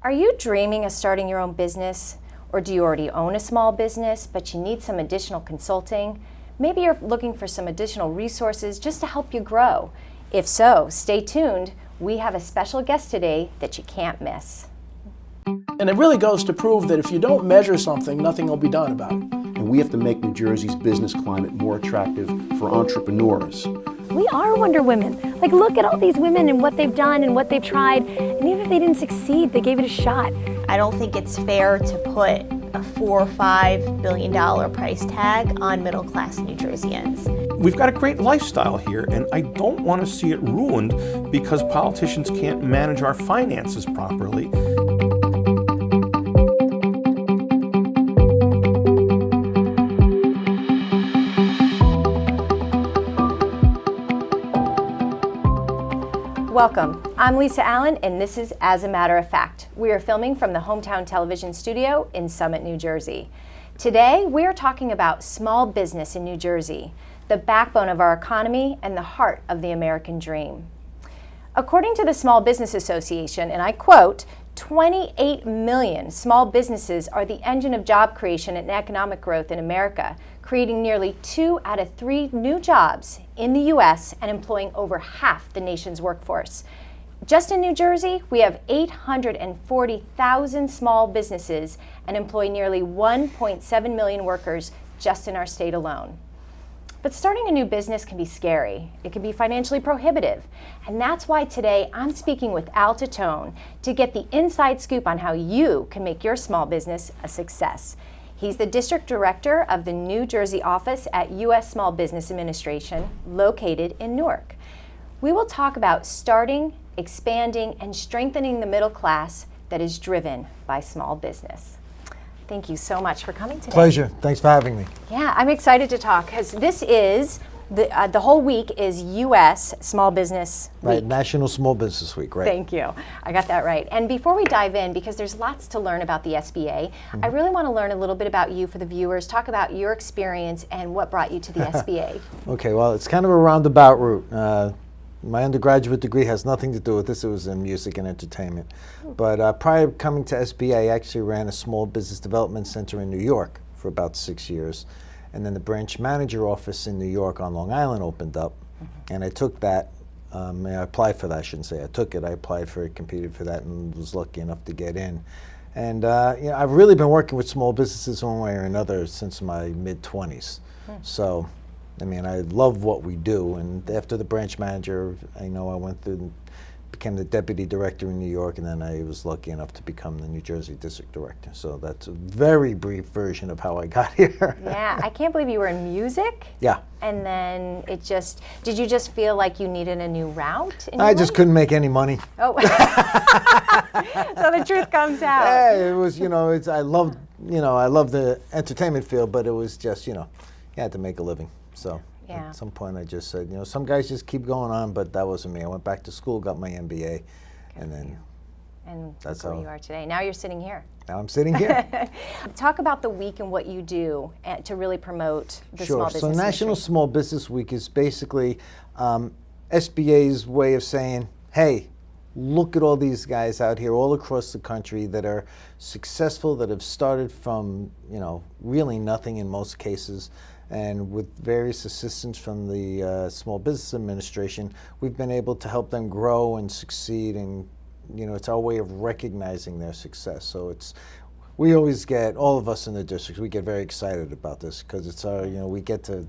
Are you dreaming of starting your own business? Or do you already own a small business, but you need some additional consulting? Maybe you're looking for some additional resources just to help you grow. If so, stay tuned. We have a special guest today that you can't miss. And it really goes to prove that if you don't measure something, nothing will be done about it. And we have to make New Jersey's business climate more attractive for entrepreneurs. We are Wonder Women. Like, look at all these women and what they've done and what they've tried. And even if they didn't succeed, they gave it a shot. I don't think it's fair to put a $4 or $5 billion price tag on middle-class New Jerseyans. We've got a great lifestyle here, and I don't want to see it ruined because politicians can't manage our finances properly. Welcome. I'm Lisa Allen, and this is As a Matter of Fact. We are filming from the Hometown Television Studio in Summit, New Jersey. Today, we are talking about small business in New Jersey, the backbone of our economy and the heart of the American dream. According to the Small Business Association, and I quote, 28 million small businesses are the engine of job creation and economic growth in America, creating nearly 2 out of 3 new jobs in the U.S. and employing over half the nation's workforce. Just in New Jersey, we have 840,000 small businesses and employ nearly 1.7 million workers just in our state alone. But starting a new business can be scary. It can be financially prohibitive. And that's why today I'm speaking with Titone to get the inside scoop on how you can make your small business a success. He's the District Director of the New Jersey office at U.S. Small Business Administration, located in Newark. We will talk about starting, expanding, and strengthening the middle class that is driven by small business. Thank you so much for coming today. Pleasure. Thanks for having me. Yeah, I'm excited to talk because this is, the whole week is U.S. Small Business Week. Right, National Small Business Week, right? Thank you. I got that right. And before we dive in, because there's lots to learn about the SBA, I really want to learn a little bit about you for the viewers, talk about your experience and what brought you to the SBA. Okay, well, it's kind of a roundabout route. My undergraduate degree has nothing to do with this. It was in music and entertainment. But prior to coming to SBA, I actually ran a small business development center in New York for about 6 years. And then the branch manager office in New York on Long Island opened up. And I took that, I applied for that, I shouldn't say I took it. I applied for it, competed for that, and was lucky enough to get in. And I've really been working with small businesses one way or another since my mid-20s. So, I mean, I love what we do, and after the branch manager, I went through and became the deputy director in New York, and then I was lucky enough to become the New Jersey district director. So that's a very brief version of how I got here. Yeah, I can't believe you were in music. Yeah. And then did you just feel like you needed a new route in your I just life? couldn't make any money. Oh. So the truth comes out. Yeah, it was, I loved the entertainment field, but it was just, you had to make a living. So at some point I just said, some guys just keep going on, but that wasn't me. I went back to school, got my MBA, and then that's where you are today. Now you're sitting here. Now I'm sitting here. Talk about the week and what you do to really promote the small business. So National Small Business Week is basically SBA's way of saying, hey, look at all these guys out here all across the country that are successful, that have started from, really nothing in most cases. And with various assistance from the Small Business Administration, we've been able to help them grow and succeed. And, it's our way of recognizing their success. So we always get, all of us in the district, we get very excited about this because it's our, we get to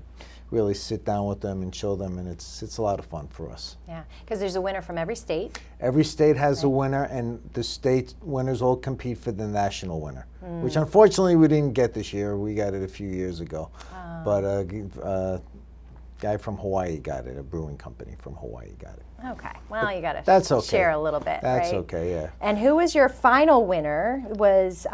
really sit down with them and show them, and it's a lot of fun for us. Yeah, because there's a winner from every state. Every state has a winner, and the state winners all compete for the national winner, which unfortunately we didn't get this year. We got it a few years ago. But a guy from Hawaii got it, a brewing company from Hawaii got it. Okay, well, you got That's to okay. share a little bit, That's right? okay, yeah. And who was your final winner? Was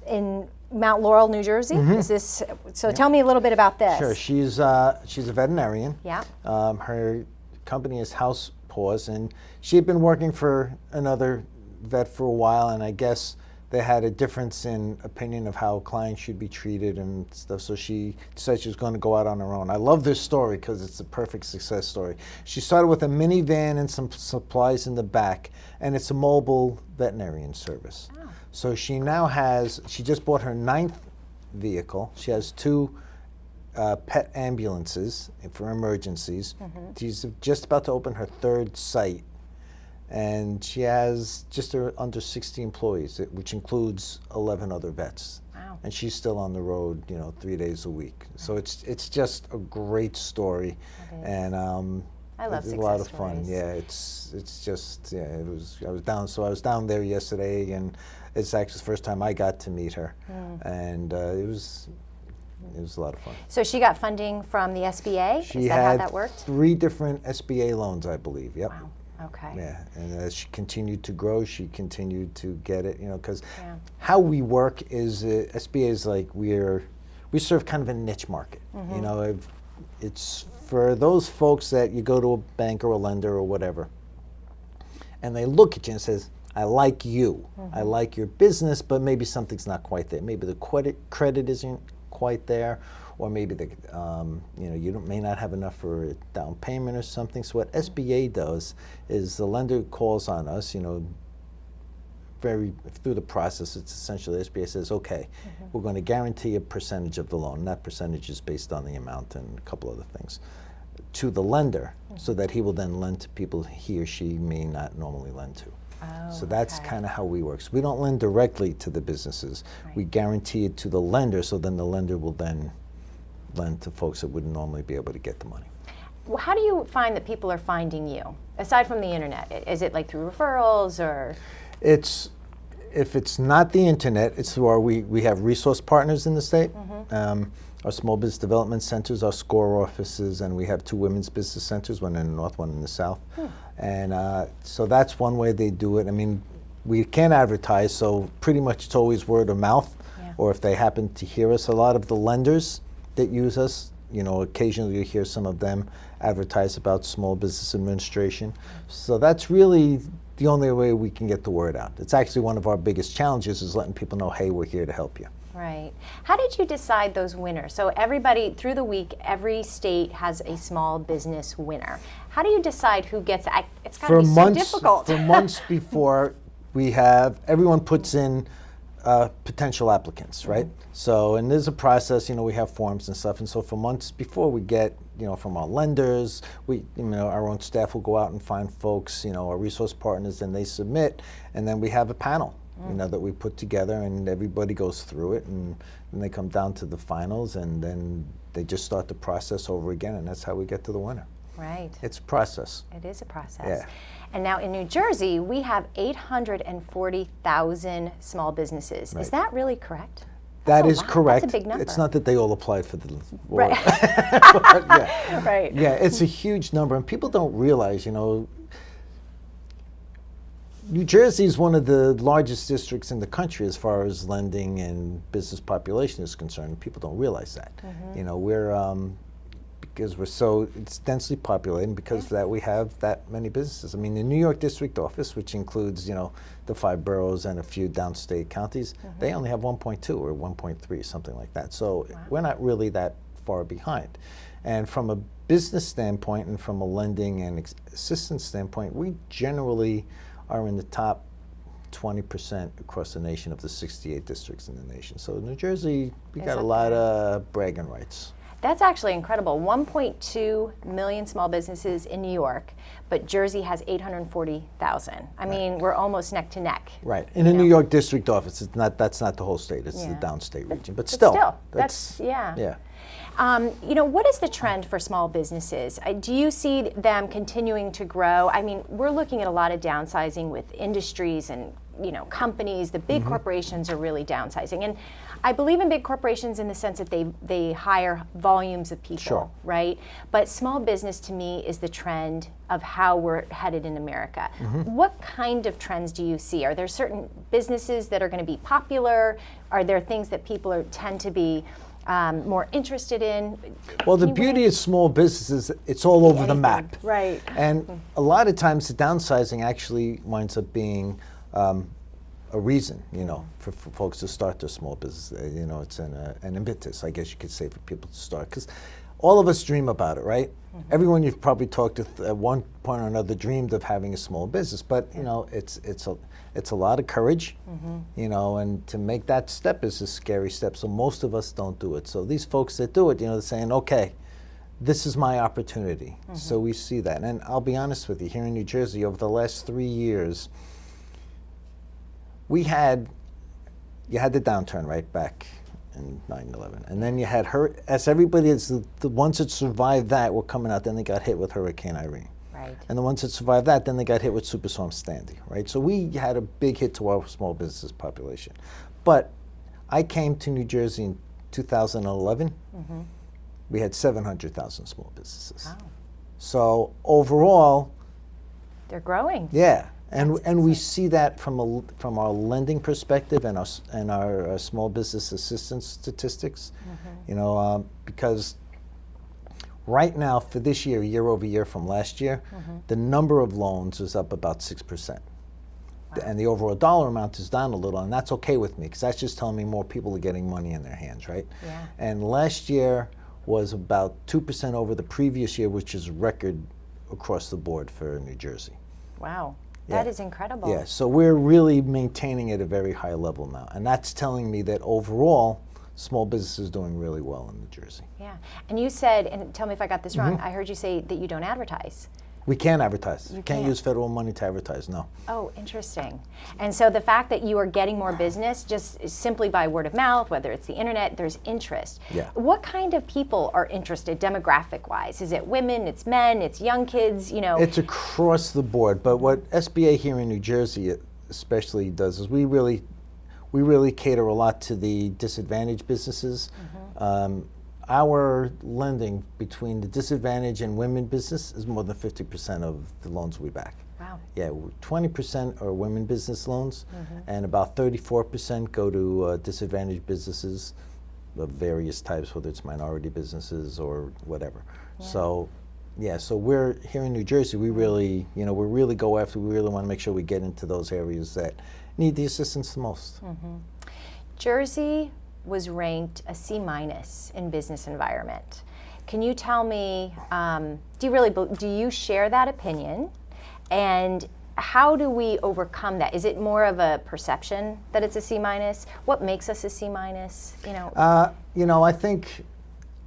in Mount Laurel, New Jersey? Is this, so tell me a little bit about this. Sure, she's a veterinarian. Yeah. Her company is House Paws, and she had been working for another vet for a while, and I guess they had a difference in opinion of how clients should be treated and stuff. So she decided she was going to go out on her own. I love this story because it's a perfect success story. She started with a minivan and some supplies in the back, and it's a mobile veterinarian service. Oh. So she now she just bought her 9th vehicle. She has 2 pet ambulances for emergencies. She's just about to open her 3rd site. And she has just under 60 employees, which includes 11 other vets. Wow. And she's still on the road, 3 days a week. So it's just a great story. And I love it's a lot of success fun. stories. Yeah, it's just, yeah, I was down there yesterday, and it's actually the first time I got to meet her. And it was a lot of fun. So she got funding from the SBA? She Is that had how that worked? 3 different SBA loans, I believe. Yep. Wow. Okay. Yeah, and as she continued to grow, she continued to get it, because how we work is, SBA is like we serve kind of a niche market. It's for those folks that you go to a bank or a lender or whatever, and they look at you and says, I like you, I like your business, but maybe something's not quite there. Maybe the credit isn't quite there, or maybe you may not have enough for a down payment or something. So what SBA does is the lender calls on us, through the process. It's essentially SBA says, okay, we're going to guarantee a percentage of the loan. And that percentage is based on the amount and a couple other things to the lender, so that he will then lend to people he or she may not normally lend to. So that's kind of how we work. So we don't lend directly to the businesses. We guarantee it to the lender, so then the lender will then lend to folks that wouldn't normally be able to get the money. Well, how do you find that people are finding you, aside from the internet? Is it like through referrals or? If it's not the internet, it's through we have resource partners in the state, our small business development centers, our SCORE offices, and we have 2 women's business centers, one in the north, one in the south. And so that's one way they do it. I mean, we can't advertise, so pretty much it's always word of mouth, or if they happen to hear us. A lot of the lenders that use us, occasionally you hear some of them advertise about Small Business Administration. So that's really the only way we can get the word out. It's actually one of our biggest challenges, is letting people know, hey, we're here to help you. Right. How did you decide those winners? So everybody, through the week, every state has a small business winner. How do you decide who gets it? It's got to be so difficult. For months before, everyone puts in potential applicants, right? So, and there's a process, we have forms and stuff, and so for months before we get, from our lenders, our own staff will go out and find folks, our resource partners, and they submit, and then we have a panel, that we put together, and everybody goes through it, and then they come down to the finals, and then they just start the process over again, and that's how we get to the winner. Right. It's a process. It is a process. Yeah. And now in New Jersey, we have 840,000 small businesses. Is that really correct? That is correct. That's a big number. It's not that they all applied for the right. Right. Yeah, it's a huge number, and people don't realize, New Jersey is one of the largest districts in the country as far as lending and business population is concerned. People don't realize that. We're because it's densely populated, and because of that we have that many businesses. I mean, the New York district office, which includes, the 5 boroughs and a few downstate counties, they only have 1.2 or 1.3, something like that. So we're not really that far behind. And from a business standpoint and from a lending and assistance standpoint, we generally are in the top 20% across the nation of the 68 districts in the nation. So New Jersey, we got a lot of bragging rights. That's actually incredible. 1.2 million small businesses in New York, but Jersey has 840,000. I mean, we're almost neck to neck. Right. In the New York district office, that's not the whole state, it's the downstate region. But still, that's yeah. What is the trend for small businesses? Do you see them continuing to grow? I mean, we're looking at a lot of downsizing with industries and companies. The big corporations are really downsizing, and I believe in big corporations in the sense that they hire volumes of people, right? But small business to me is the trend of how we're headed in America. What kind of trends do you see? Are there certain businesses that are going to be popular? Are there things that people tend to be more interested in? Well, the beauty of small businesses, it's all over the map. Right. And a lot of times the downsizing actually winds up being a reason, for folks to start their small business. It's an impetus, I guess you could say, for people to start. Because all of us dream about it, right? Everyone you've probably talked to at one point or another dreamed of having a small business, but it's a lot of courage, and to make that step is a scary step. So most of us don't do it. So these folks that do it, they're saying, okay, this is my opportunity. So we see that. And I'll be honest with you, here in New Jersey, over the last 3 years, you had the downturn right back in 9/11, and then you had as everybody is the ones that survived that were coming out. Then they got hit with Hurricane Irene, Right. and the ones that survived that, then they got hit with Superstorm Sandy, right? So we had a big hit to our small business population. But I came to New Jersey in 2011. We had 700,000 small businesses. Wow. So overall, They're growing. yeah. And we see that from our lending perspective and our small business assistance statistics, because right now for this year over year from last year, the number of loans is up about 6%. And the overall dollar amount is down a little, and that's okay with me because that's just telling me more people are getting money in their hands, right? Yeah. And last year was about 2% over the previous year, which is record across the board for New Jersey. Wow. That Yeah. is incredible. Yeah, so we're really maintaining at a very high level now. And that's telling me that overall, small business is doing really well in New Jersey. Yeah. And you said, and tell me if I got this wrong, I heard you say that you don't advertise. We can't advertise. You Can't can't. use federal money to advertise, no. Oh, interesting. And so the fact that you are getting more business just simply by word of mouth, whether it's the internet, there's interest. Yeah. What kind of people are interested demographic-wise? Is it women, it's men, it's young kids, It's across the board, but what SBA here in New Jersey especially does is we really cater a lot to the disadvantaged businesses. Our lending between the disadvantaged and women business is more than 50% of the loans we back. Wow. Yeah, 20% are women business loans, and about 34% go to disadvantaged businesses of various types, whether it's minority businesses or whatever. Yeah. So, yeah, so we're here in New Jersey. We really, we really go after. We really want to make sure we get into those areas that need the assistance the most. Jersey was ranked a C- in business environment. Can you tell me, do you share that opinion? And how do we overcome that? Is it more of a perception that it's a C-? What makes us a C-?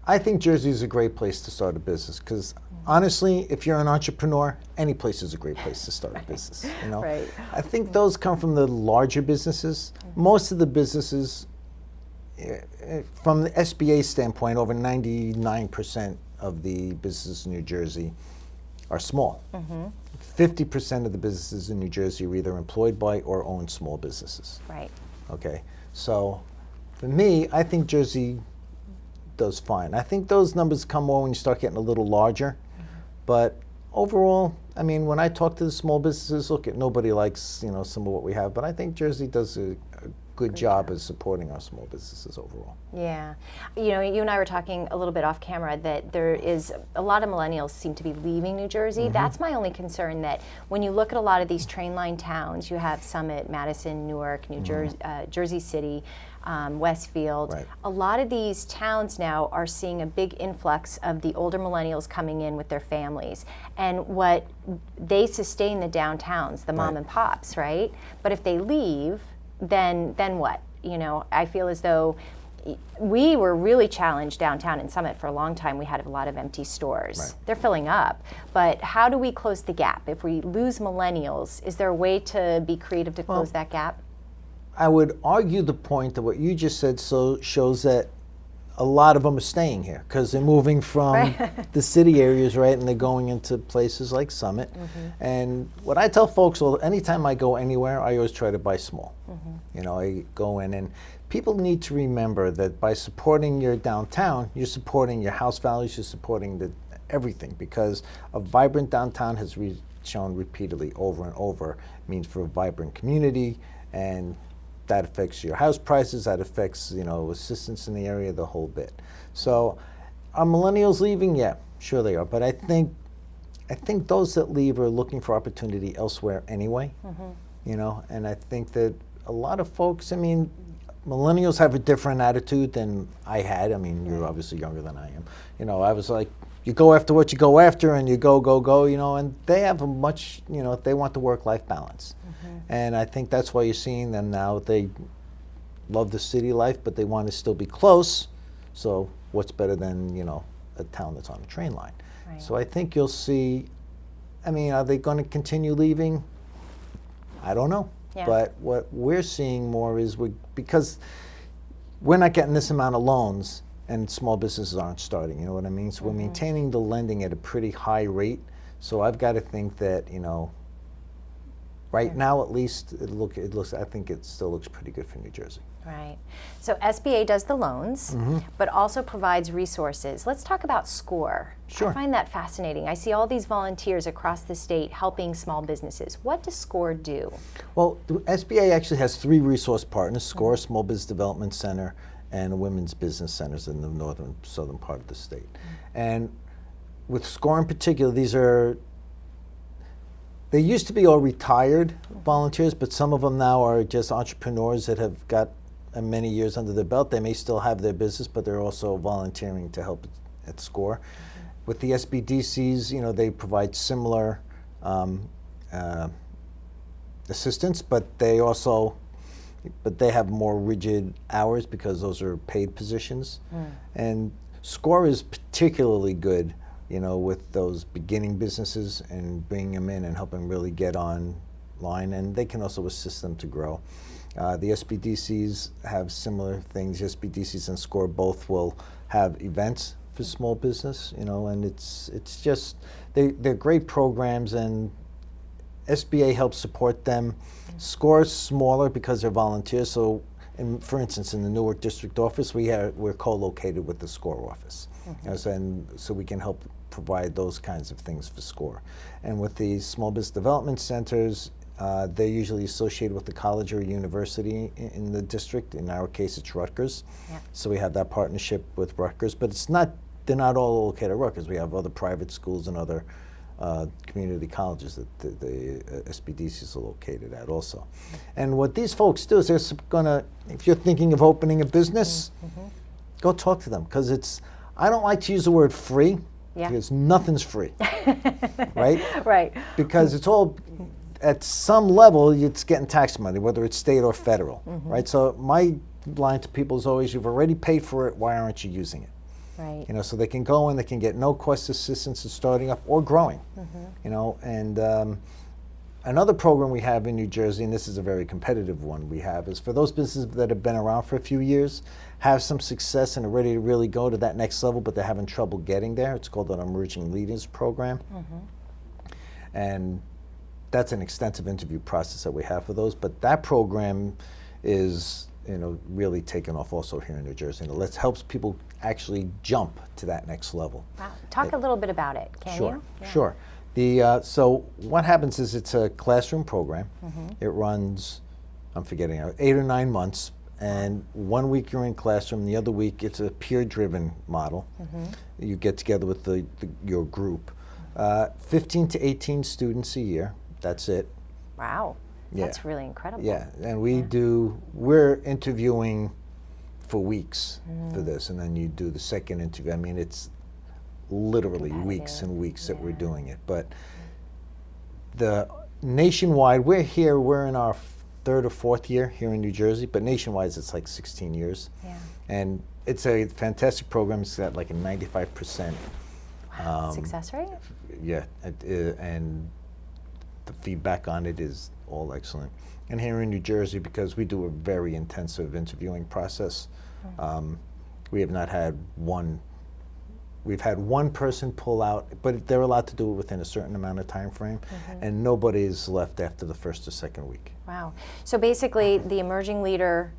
I think Jersey is a great place to start a business because honestly, if you're an entrepreneur, any place is a great place to start a business. Right. I think those come from the larger businesses. Most of the businesses, from the SBA standpoint, over 99% of the businesses in New Jersey are small. 50% of the businesses in New Jersey are either employed by or own small businesses. Right. Okay, so for me, I think Jersey does fine. I think those numbers come more when you start getting a little larger, but overall, I mean, when I talk to the small businesses, look, nobody likes some of what we have, but I think Jersey does a good job at supporting our small businesses overall. Yeah. You and I were talking a little bit off camera that there is a lot of millennials seem to be leaving New Jersey. That's my only concern, that when you look at a lot of these train line towns, you have Summit, Madison, Newark, New Jersey, Jersey City, Westfield. Right. A lot of these towns now are seeing a big influx of the older millennials coming in with their families. And what they sustain the downtowns, the mom and pops, right? But if they leave, then what? I feel as though we were really challenged downtown in Summit for a long time. We had a lot of empty stores. Right. They're filling up. But how do we close the gap? If we lose millennials, is there a way to be creative to close that gap? I would argue the point that what you just said shows that a lot of them are staying here because they're moving from the city areas, right, and they're going into places like Summit. And what I tell folks, anytime I go anywhere, I always try to buy small. I go in, and people need to remember that by supporting your downtown, you're supporting your house values, you're supporting everything, because a vibrant downtown has shown repeatedly over and over means for a vibrant community, and that affects your house prices, that affects, assistance in the area, the whole bit. So are millennials leaving? Yeah, sure they are. But I think those that leave are looking for opportunity elsewhere anyway, and I think that a lot of folks, I mean, millennials have a different attitude than I had. I mean, you're obviously younger than I am. You know, I was like, you go after what you go after, and you go, you know, and they have a much, you know, they want the work-life balance. And I think that's why you're seeing them now. They love the city life, but they want to still be close. So what's better than, you know, a town that's on a train line? Right. So I think you'll see, I mean, are they going to continue leaving? I don't know. Yeah. But what we're seeing more is because we're not getting this amount of loans and small businesses aren't starting, you know what I mean? So we're maintaining the lending at a pretty high rate. So I've got to think that, you know, right now at least, I think it still looks pretty good for New Jersey. Right. So SBA does the loans, but also provides resources. Let's talk about SCORE. Sure. I find that fascinating. I see all these volunteers across the state helping small businesses. What does SCORE do? Well, the SBA actually has 3 resource partners: SCORE, Small Business Development Center, and Women's Business Centers in the northern, southern part of the state. And with SCORE in particular, they used to be all retired volunteers, but some of them now are just entrepreneurs that have got many years under their belt. They may still have their business, but they're also volunteering to help at SCORE. With the SBDCs, you know, they provide similar assistance, but they have more rigid hours because those are paid positions. And SCORE is particularly good, you know, with those beginning businesses and bringing them in and helping really get online, and they can also assist them to grow. The SBDCs have similar things. SBDCs and SCORE both will have events for small business, you know, and it's just, they're great programs, and SBA helps support them. SCORE is smaller because they're volunteers, so for instance, in the Newark District Office, we're co-located with the SCORE office. You know, so we can help provide those kinds of things for SCORE. And with the Small Business Development Centers, they're usually associated with the college or university in the district. In our case, it's Rutgers. Yeah. So we have that partnership with Rutgers, but they're not all located at Rutgers. We have other private schools and other community colleges that the SBDCs are located at also. And what these folks do is they're gonna, if you're thinking of opening a business, go talk to them, because I don't like to use the word free, because nothing's free, right? Right. Because it's all, at some level, it's getting tax money, whether it's state or federal, right? So my line to people is always, you've already paid for it, why aren't you using it? Right. You know, so they can go and they can get no cost assistance in starting up or growing, you know. And another program we have in New Jersey, and this is a very competitive one we have, is for those businesses that have been around for a few years, have some success and are ready to really go to that next level, but they're having trouble getting there. It's called an Emerging Leaders Program. And that's an extensive interview process that we have for those, but that program is, you know, really taken off also here in New Jersey. And it helps people actually jump to that next level. Wow. Talk a little bit about it, can you? Yeah. Sure. So what happens is it's a classroom program. It runs, I'm forgetting, 8 or 9 months. And 1 week you're in classroom, the other week it's a peer-driven model. You get together with your group. 15 to 18 students a year, that's it. Wow. Yeah. That's really incredible. Yeah, and we're interviewing for weeks for this, and then you do the second interview. I mean, it's literally weeks and weeks that we're doing it. But the nationwide, we're in our 3rd or 4th year here in New Jersey, but nationwide it's like 16 years. Yeah. And it's a fantastic program. It's got like a 95%. Success rate? Yeah, and the feedback on it is all excellent. And here in New Jersey, because we do a very intensive interviewing process, we have not had one. We've had one person pull out, but they're allowed to do it within a certain amount of time frame, and nobody's left after the 1st or 2nd week. Wow. So basically, the Emerging Leader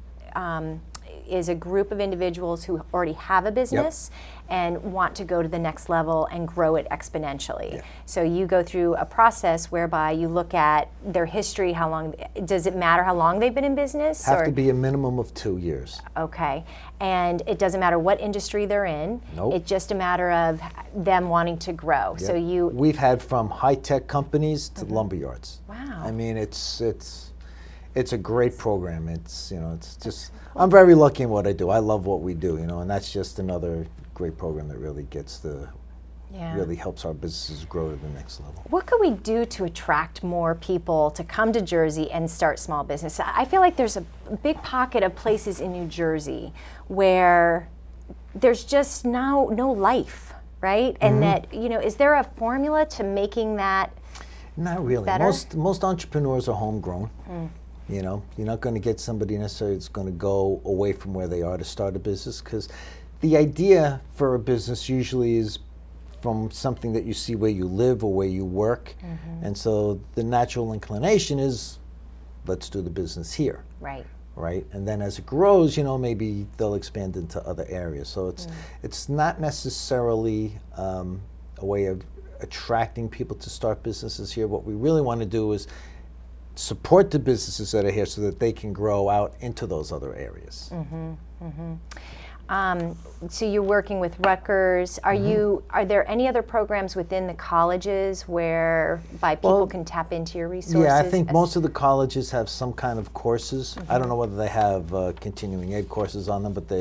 is a group of individuals who already have a business and want to go to the next level and grow it exponentially. Yeah. So you go through a process whereby you look at their history, how long, does it matter how long they've been in business? Have to be a minimum of 2 years. Okay. And it doesn't matter what industry they're in. Nope. It's just a matter of them wanting to grow. Yep. So we've had from high-tech companies to lumber yards. Wow. I mean, it's It's a great program. It's, you know, it's just, I'm very lucky in what I do. I love what we do, you know, and that's just another great program that really gets the, really helps our businesses grow to the next level. What could we do to attract more people to come to Jersey and start small business? I feel like there's a big pocket of places in New Jersey where there's just no life, right? And that, you know, is there a formula to making that Not really. better? Most entrepreneurs are homegrown. You know, you're not going to get somebody necessarily that's going to go away from where they are to start a business, because the idea for a business usually is from something that you see where you live or where you work. And so the natural inclination is, let's do the business here. Right. Right? And then as it grows, you know, maybe they'll expand into other areas. So it's not necessarily a way of attracting people to start businesses here. What we really want to do is support the businesses that are here so that they can grow out into those other areas. So you're working with Rutgers. Are there any other programs within the colleges whereby people can tap into your resources? Yeah, I think most of the colleges have some kind of courses. I don't know whether they have continuing ed courses on them, but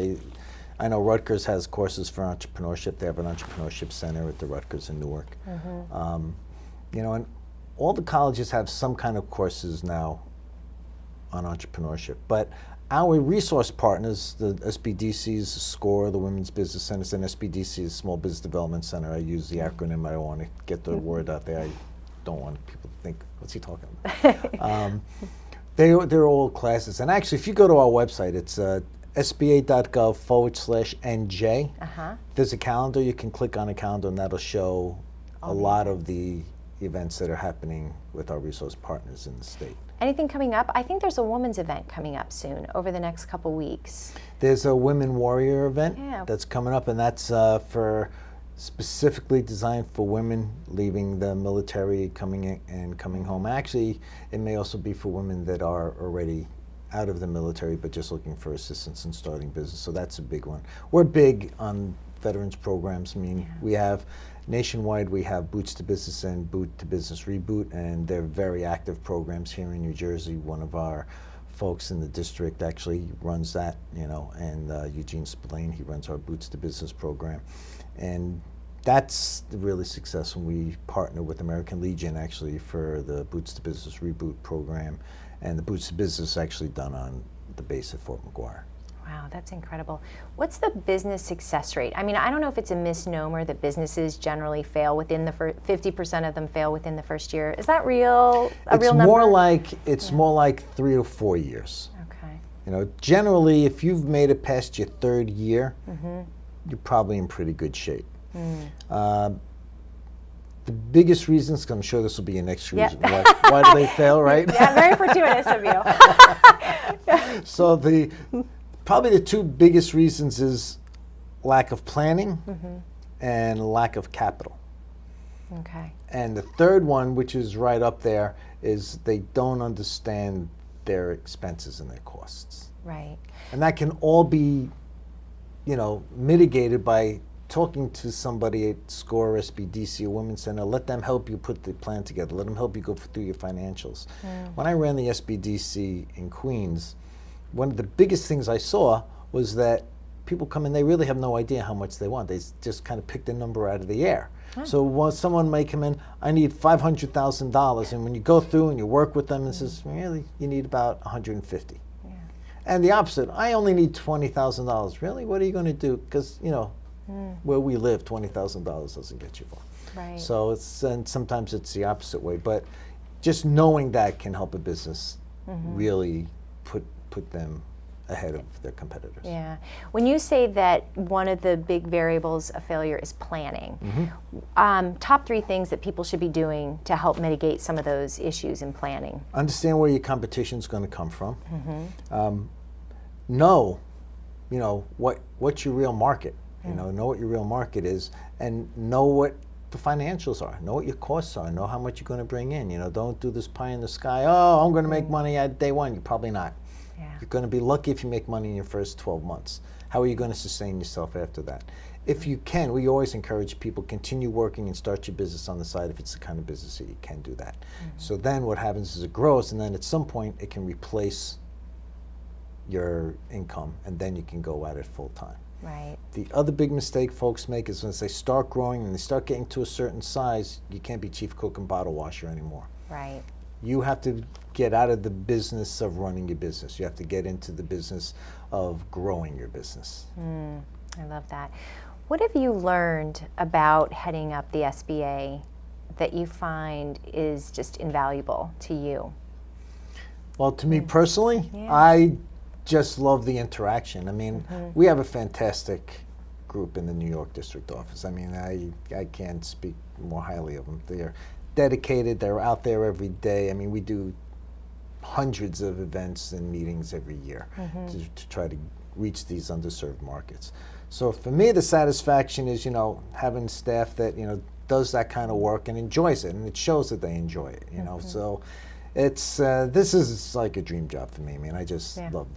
I know Rutgers has courses for entrepreneurship. They have an entrepreneurship center at the Rutgers in Newark. You know, and all the colleges have some kind of courses now on entrepreneurship. But our resource partners, the SBDC's SCORE, the Women's Business Centers, and SBDC's Small Business Development Center. I use the acronym. I don't want to get the word out there. I don't want people to think, what's he talking about? They're all classes. And actually, if you go to our website, it's sba.gov/NJ. There's a calendar. You can click on a calendar, and that'll show a lot of the events that are happening with our resource partners in the state. Anything coming up? I think there's a women's event coming up soon, over the next couple weeks. There's a Women Warrior event Yeah. that's coming up, and that's for specifically designed for women leaving the military, coming in and coming home. Actually, it may also be for women that are already out of the military but just looking for assistance in starting business. So that's a big one. We're big on veterans programs. I mean, we have nationwide, we have Boots to Business and Boot to Business Reboot, and they're very active programs here in New Jersey. One of our folks in the district actually runs that, you know, and Eugene Spillane, he runs our Boots to Business program. And that's really successful. We partner with American Legion actually for the Boots to Business Reboot program, and the Boots to Business is actually done on the base at Fort McGuire. Wow, that's incredible. What's the business success rate? I mean, I don't know if it's a misnomer that businesses generally fail within the 50% of them fail within the first year. Is that real? A real number? It's more like 3 or 4 years. Okay. You know, generally, if you've made it past your third year, you're probably in pretty good shape. The biggest reasons, 'cause I'm sure this will be your next reason, why do they fail, right? Yeah, very fortuitous of you. So probably the two biggest reasons is lack of planning and lack of capital. Okay. And the third one, which is right up there, is they don't understand their expenses and their costs. Right. And that can all be, you know, mitigated by talking to somebody at SCORE, SBDC, or Women's Center. Let them help you put the plan together. Let them help you go through your financials. When I ran the SBDC in Queens, one of the biggest things I saw was that people come in, they really have no idea how much they want. They just kind of picked a number out of the air. So someone may come in, I need $500,000, and when you go through and you work with them, it says, really, you need about 150. And the opposite, I only need $20,000. Really, what are you going to do? Because, you know, where we live, $20,000 doesn't get you far. Right. So and sometimes it's the opposite way, but just knowing that can help a business really put them ahead of their competitors. Yeah. When you say that one of the big variables of failure is planning, top 3 things that people should be doing to help mitigate some of those issues in planning. Understand where your competition is going to come from. Know, you know, what's your real market. You know what your real market is, and know what the financials are. Know what your costs are. Know how much you're going to bring in. You know, don't do this pie in the sky. Oh, I'm going to make money at day one. You're probably not. Yeah. You're going to be lucky if you make money in your first 12 months. How are you going to sustain yourself after that? If you can, we always encourage people continue working and start your business on the side if it's the kind of business that you can do that. So then what happens is it grows, and then at some point it can replace your income, and then you can go at it full time. Right. The other big mistake folks make is when they start growing and they start getting to a certain size, you can't be chief cook and bottle washer anymore. Right. You have to get out of the business of running your business. You have to get into the business of growing your business. I love that. What have you learned about heading up the SBA that you find is just invaluable to you? Well, to me personally, Yeah. I just love the interaction. I mean, we have a fantastic group in the New York district office. I mean, I can't speak more highly of them. They're dedicated. They're out there every day. I mean, we do hundreds of events and meetings every year to try to reach these underserved markets. So for me, the satisfaction is, having staff that, does that kind of work and enjoys it, and it shows that they enjoy it, So it's, this is like a dream job for me. I mean, I just love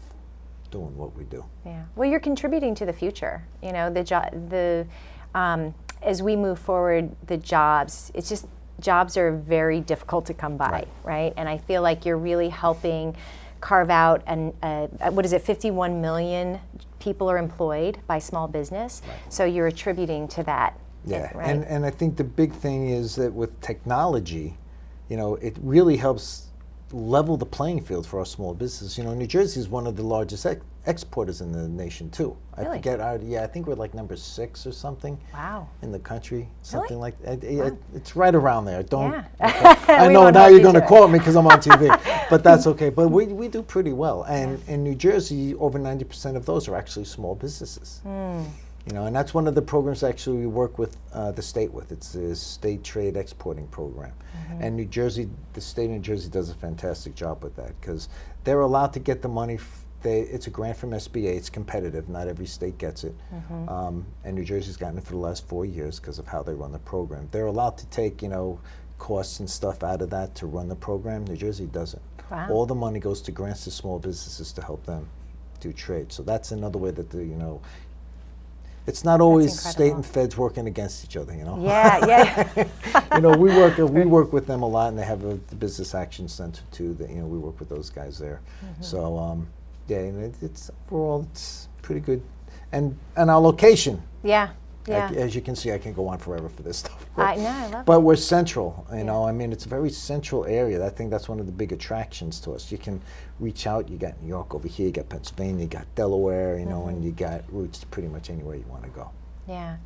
doing what we do. Yeah. Well, you're contributing to the future. As we move forward, the jobs, it's just, jobs are very difficult to come by, right? And I feel like you're really helping carve out, 51 million people are employed by small business. So you're attributing to that. Yeah, Right. and I think the big thing is that with technology, it really helps level the playing field for our small business. New Jersey is one of the largest exporters in the nation too. Really? I forget, I think we're like number 6 or something. Wow. In the country, something Really? like that. It's right around there. Don't. Yeah. Okay. I We know won't now hold you're you going to to it. quote me because I'm on TV, but that's okay. But we do pretty well, and in New Jersey, over 90% of those are actually small businesses. And that's one of the programs actually we work with the state with. It's the State Trade Exporting Program. And New Jersey, the state of New Jersey does a fantastic job with that because they're allowed to get the money. It's a grant from SBA. It's competitive. Not every state gets it. And New Jersey's gotten it for the last 4 years because of how they run the program. They're allowed to take, costs and stuff out of that to run the program. New Jersey doesn't. Wow. All the money goes to grants to small businesses to help them do trade. So that's another way that it's not always state and feds working against each other, Yeah, yeah. we work with them a lot, and they have the Business Action Center too. That we work with those guys there. So it's overall it's pretty good, and our location. Yeah, yeah. As you can see, I can go on forever for this stuff. I love But we're central, I mean, it's a very central area. I think that's one of the big attractions to us. You can reach out. You got New York over here. You got Pennsylvania. You got Delaware. And you got routes to pretty much anywhere you want to go. Yeah.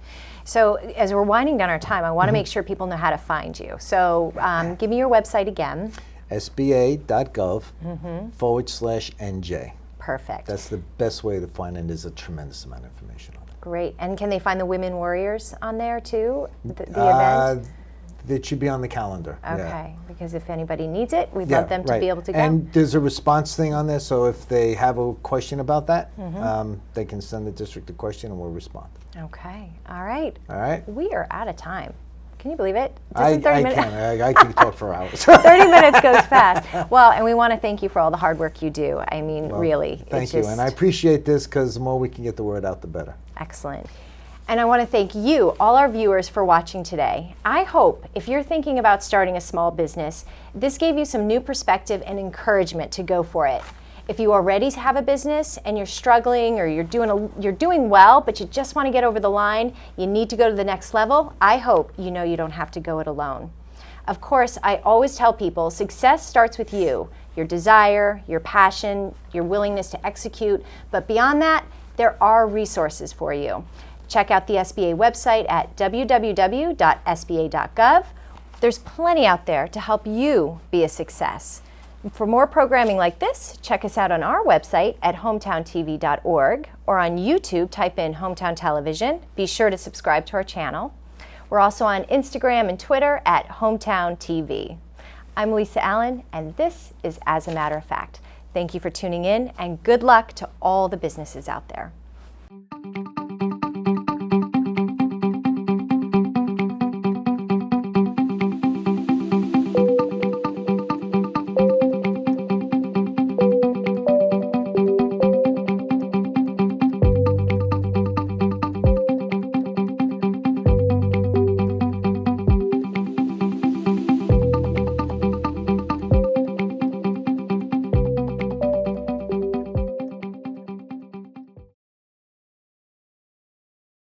So as we're winding down our time, I want to make sure people know how to find you. So give me your website again. SBA.gov/NJ. Perfect. That's the best way to find it, and there's a tremendous amount of information on it. Great. And can they find the Women Warriors on there too, the event? It should be on the calendar. Okay, because if anybody needs it, we'd love them to be able to go. And there's a response thing on there, so if they have a question about that, they can send the district a question and we'll respond. Okay, all right. All right? We are out of time. Can you believe it? I in 30 minutes. can. I can talk for hours. 30 minutes goes fast. Well, and we want to thank you for all the hard work you do. I mean, really. Thank you. And I appreciate this because the more we can get the word out, the better. Excellent. And I want to thank you, all our viewers, for watching today. I hope if you're thinking about starting a small business, this gave you some new perspective and encouragement to go for it. If you are ready to have a business and you're struggling or you're doing well, but you just want to get over the line, you need to go to the next level, I hope you know you don't have to go it alone. Of course, I always tell people success starts with you, your desire, your passion, your willingness to execute, but beyond that, there are resources for you. Check out the SBA website at www.sba.gov. There's plenty out there to help you be a success. For more programming like this, check us out on our website at hometowntv.org or on YouTube, type in Hometown Television. Be sure to subscribe to our channel. We're also on Instagram and Twitter at Hometown TV. I'm Lisa Allen, and this is As a Matter of Fact. Thank you for tuning in, and good luck to all the businesses out there.